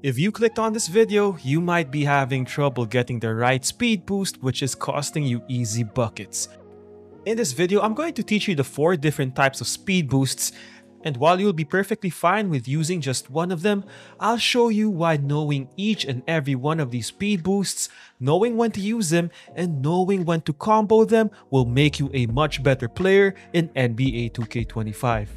If you clicked on this video, you might be having trouble getting the right speed boost, which is costing you easy buckets. In this video, I'm going to teach you the 4 different types of speed boosts, and while you'll be perfectly fine with using just one of them, I'll show you why knowing each and every one of these speed boosts, knowing when to use them, and knowing when to combo them will make you a much better player in NBA 2K25.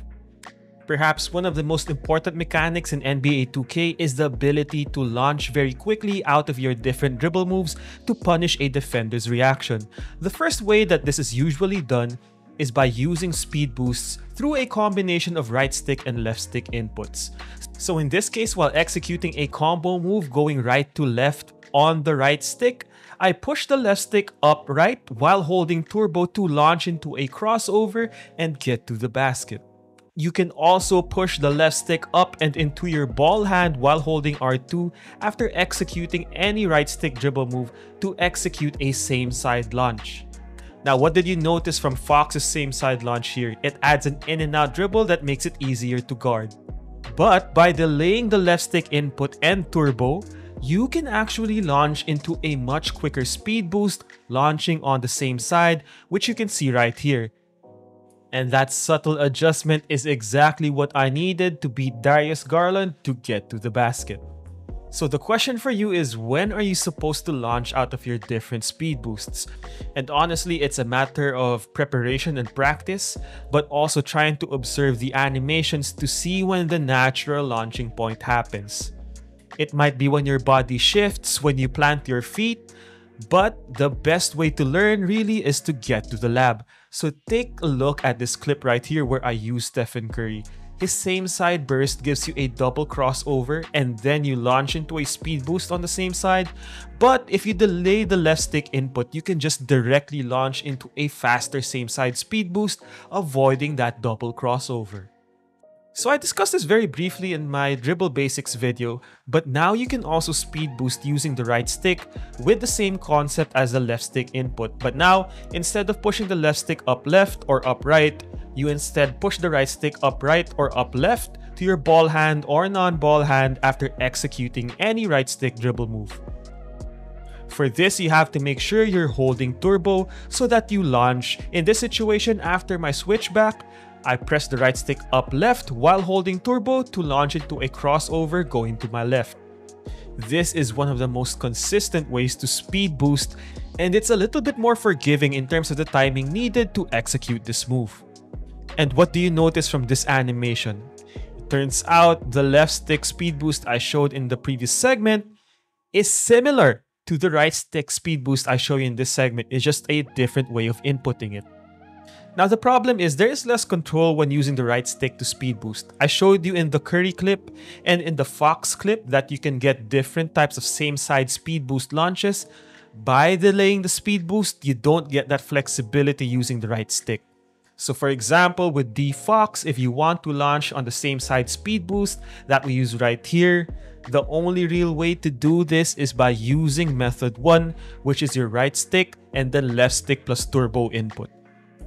Perhaps one of the most important mechanics in NBA 2K is the ability to launch very quickly out of your different dribble moves to punish a defender's reaction. The first way that this is usually done is by using speed boosts through a combination of right stick and left stick inputs. So in this case, while executing a combo move going right to left on the right stick, I push the left stick up right while holding turbo to launch into a crossover and get to the basket. You can also push the left stick up and into your ball hand while holding R2 after executing any right stick dribble move to execute a same side launch. Now, what did you notice from Fox's same side launch here? It adds an in and out dribble that makes it easier to guard. But by delaying the left stick input and turbo, you can actually launch into a much quicker speed boost launching on the same side, which you can see right here. And that subtle adjustment is exactly what I needed to beat Darius Garland to get to the basket. So the question for you is, when are you supposed to launch out of your different speed boosts? And honestly, it's a matter of preparation and practice, but also trying to observe the animations to see when the natural launching point happens. It might be when your body shifts, when you plant your feet, but the best way to learn really is to get to the lab. So take a look at this clip right here where I use Stephen Curry. His same side burst gives you a double crossover and then you launch into a speed boost on the same side. But if you delay the left stick input, you can just directly launch into a faster same side speed boost, avoiding that double crossover. So I discussed this very briefly in my Dribble Basics video, but now you can also speed boost using the right stick with the same concept as the left stick input. But now, instead of pushing the left stick up left or up right, you instead push the right stick up right or up left to your ball hand or non-ball hand after executing any right stick dribble move. For this, you have to make sure you're holding turbo so that you launch. In this situation, after my switchback, I press the right stick up left while holding turbo to launch into a crossover going to my left. This is one of the most consistent ways to speed boost, and it's a little bit more forgiving in terms of the timing needed to execute this move. And what do you notice from this animation? It turns out the left stick speed boost I showed in the previous segment is similar to the right stick speed boost I show you in this segment. It's just a different way of inputting it. Now the problem is there is less control when using the right stick to speed boost. I showed you in the Curry clip and in the Fox clip that you can get different types of same side speed boost launches. By delaying the speed boost, you don't get that flexibility using the right stick. So for example, with the Fox, if you want to launch on the same side speed boost that we use right here, the only real way to do this is by using method 1, which is your right stick and then left stick plus turbo input.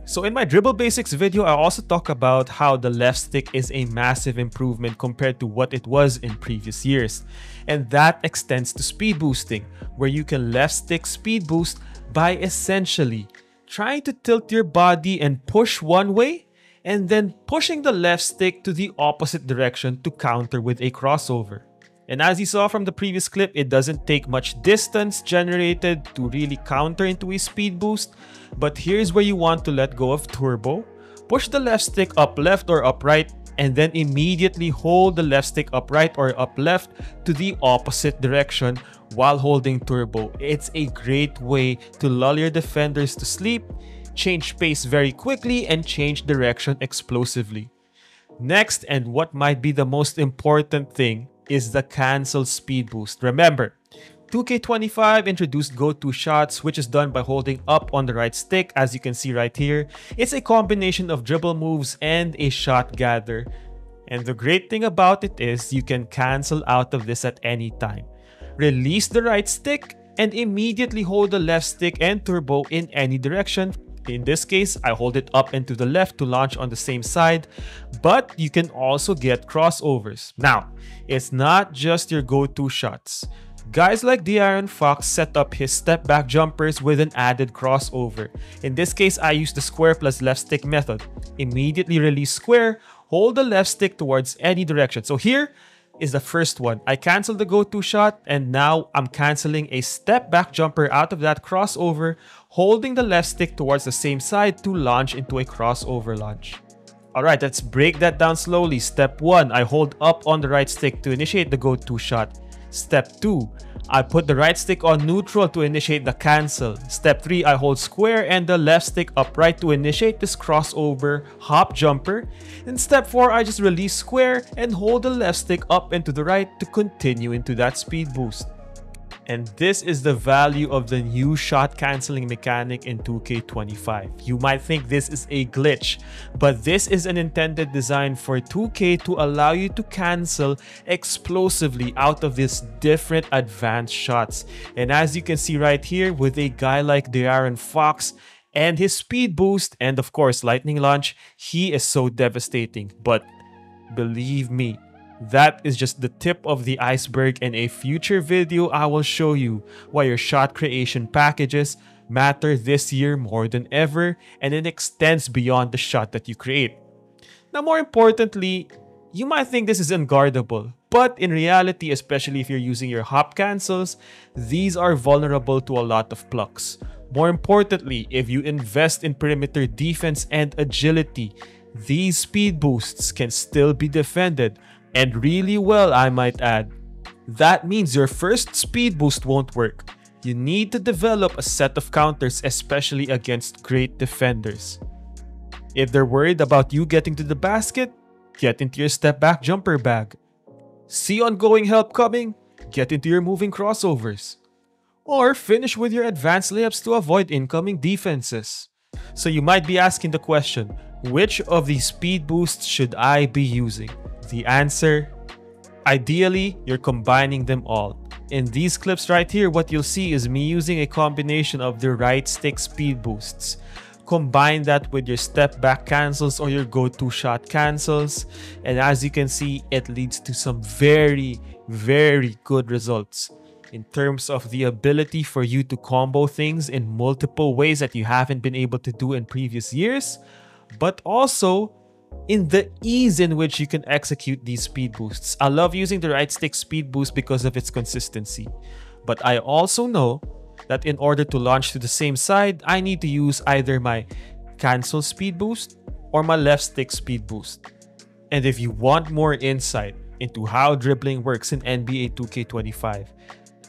So in my Dribble Basics video, I also talk about how the left stick is a massive improvement compared to what it was in previous years. And that extends to speed boosting, where you can left stick speed boost by essentially trying to tilt your body and push one way, and then pushing the left stick to the opposite direction to counter with a crossover. And as you saw from the previous clip, it doesn't take much distance generated to really counter into a speed boost. But here's where you want to let go of turbo, push the left stick up left or up right, and then immediately hold the left stick up right or up left to the opposite direction while holding turbo. It's a great way to lull your defenders to sleep, change pace very quickly, and change direction explosively. Next, and what might be the most important thing, is the cancel speed boost. Remember, 2K25 introduced go-to shots, which is done by holding up on the right stick, as you can see right here. It's a combination of dribble moves and a shot gather. And the great thing about it is you can cancel out of this at any time. Release the right stick and immediately hold the left stick and turbo in any direction In this case, I hold it up and to the left to launch on the same side, but you can also get crossovers. Now, it's not just your go-to shots. Guys like De'Aaron Fox set up his step back jumpers with an added crossover. In this case, I use the square plus left stick method. Immediately release square, hold the left stick towards any direction. So here is the first one. I cancel the go-to shot and now I'm canceling a step back jumper out of that crossover, holding the left stick towards the same side to launch into a crossover launch. Alright, let's break that down slowly. Step 1, I hold up on the right stick to initiate the go-to shot. Step 2, I put the right stick on neutral to initiate the cancel. Step 3, I hold square and the left stick upright to initiate this crossover hop jumper. In step 4, I just release square and hold the left stick up and to the right to continue into that speed boost. And this is the value of the new shot canceling mechanic in 2K25. You might think this is a glitch, but this is an intended design for 2K to allow you to cancel explosively out of these different advanced shots. And as you can see right here, with a guy like De'Aaron Fox and his speed boost and of course lightning launch, he is so devastating. But believe me, that is just the tip of the iceberg. In a future video, I will show you why your shot creation packages matter this year more than ever, and it extends beyond the shot that you create. Now, more importantly, you might think this is unguardable, but in reality, especially if you're using your hop cancels, these are vulnerable to a lot of plucks. More importantly, if you invest in perimeter defense and agility, these speed boosts can still be defended, and really well, I might add. That means your first speed boost won't work. You need to develop a set of counters, especially against great defenders. If they're worried about you getting to the basket, get into your step back jumper bag. See ongoing help coming? Get into your moving crossovers. Or finish with your advanced layups to avoid incoming defenses. So you might be asking the question, which of these speed boosts should I be using? The answer, ideally, you're combining them all. In these clips right here, what you'll see is me using a combination of the right stick speed boosts. Combine that with your step back cancels or your go-to shot cancels. And as you can see, it leads to some very, very good results. In terms of the ability for you to combo things in multiple ways that you haven't been able to do in previous years, but also in the ease in which you can execute these speed boosts. I love using the right stick speed boost because of its consistency. But I also know that in order to launch to the same side, I need to use either my cancel speed boost or my left stick speed boost. And if you want more insight into how dribbling works in NBA 2K25,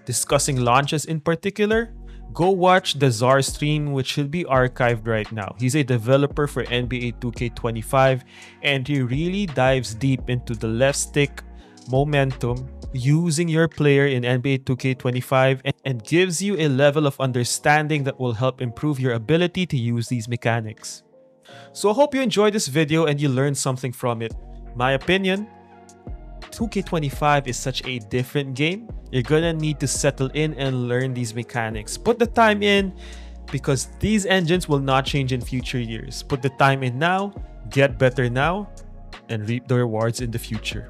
discussing launches in particular, go watch the Czar stream, which should be archived right now. He's a developer for NBA 2K25 and he really dives deep into the left stick momentum using your player in NBA 2K25 and gives you a level of understanding that will help improve your ability to use these mechanics. So I hope you enjoyed this video and you learned something from it. My opinion, 2K25 is such a different game. You're gonna need to settle in and learn these mechanics. Put the time in because these engines will not change in future years. Put the time in now, get better now, and reap the rewards in the future.